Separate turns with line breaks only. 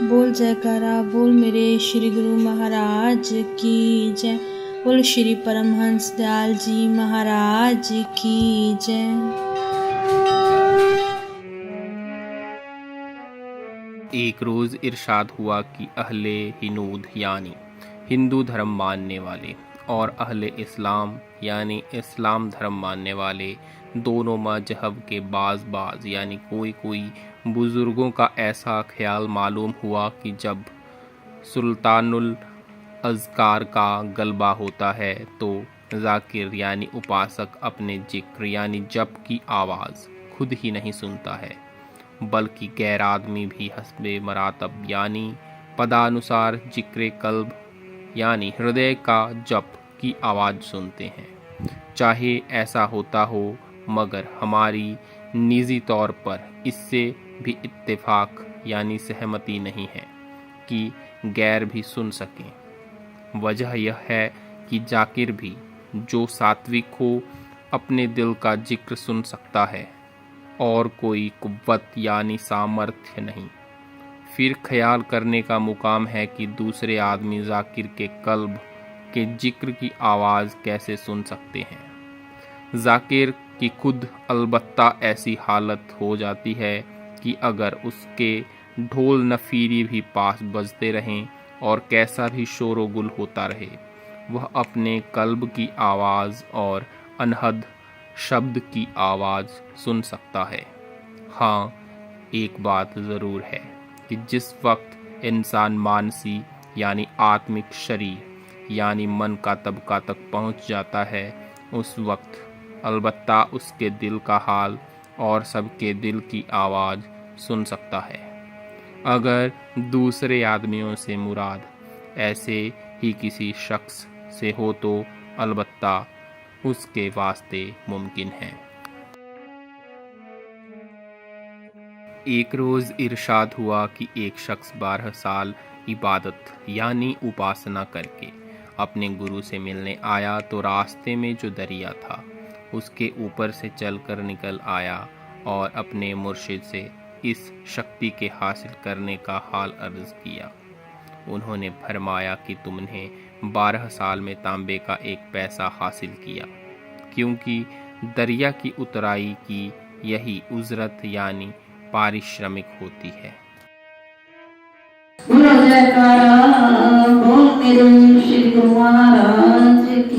बोल जयकारा बोल मेरे श्री गुरु महाराज की जय। बोल श्री परमहंस दयाल जी महाराज की जय।
एक रोज़ इरशाद हुआ कि अहले हिनूद यानी हिंदू धर्म मानने वाले और अहले इस्लाम यानी इस्लाम धर्म मानने वाले दोनों मजहब के बाज यानी कोई बुज़ुर्गों का ऐसा ख्याल मालूम हुआ कि जब सुल्तानुल अज़कार का गलबा होता है तो ज़ाकिर यानी उपासक अपने जिक्र यानी जप की आवाज़ खुद ही नहीं सुनता है, बल्कि गैर आदमी भी हस्बे मरातब यानी पदानुसार जिक्र कल्ब यानी हृदय का जप की आवाज़ सुनते हैं। चाहे ऐसा होता हो, मगर हमारी निजी तौर पर इससे भी इत्तेफाक यानी सहमति नहीं है कि गैर भी सुन सकें। वजह यह है कि जाकिर भी जो सात्विक हो अपने दिल का जिक्र सुन सकता है और कोई कुव्वत यानी सामर्थ्य नहीं। फिर ख्याल करने का मुकाम है कि दूसरे आदमी जाकिर के कल्ब के जिक्र की आवाज़ कैसे सुन सकते हैं। जाकिर की खुद अलबत्ता ऐसी हालत हो जाती है कि अगर उसके ढोल नफीरी भी पास बजते रहें और कैसा भी शोर गुल होता रहे, वह अपने कल्ब की आवाज़ और अनहद शब्द की आवाज़ सुन सकता है। हाँ, एक बात ज़रूर है कि जिस वक्त इंसान मानसी यानी आत्मिक शरीर यानी मन का तबका तक पहुंच जाता है, उस वक्त अलबत्ता उसके दिल का हाल और सबके दिल की आवाज़ सुन सकता है। अगर दूसरे आदमियों से मुराद ऐसे ही किसी शख्स से हो तो अलबत्ता उसके वास्ते मुमकिन है। एक रोज़ इरशाद हुआ कि एक शख्स 12 साल इबादत यानी उपासना करके अपने गुरु से मिलने आया तो रास्ते में जो दरिया था उसके ऊपर से चलकर निकल आया और अपने मुर्शिद से इस शक्ति के हासिल करने का हाल अर्ज किया। उन्होंने फरमाया कि तुमने 12 साल में तांबे का एक पैसा हासिल किया, क्योंकि दरिया की उतराई की यही उजरत यानी पारिश्रमिक होती है।
बोल जयकारा बोल मेरे श्री गुरु महाराज की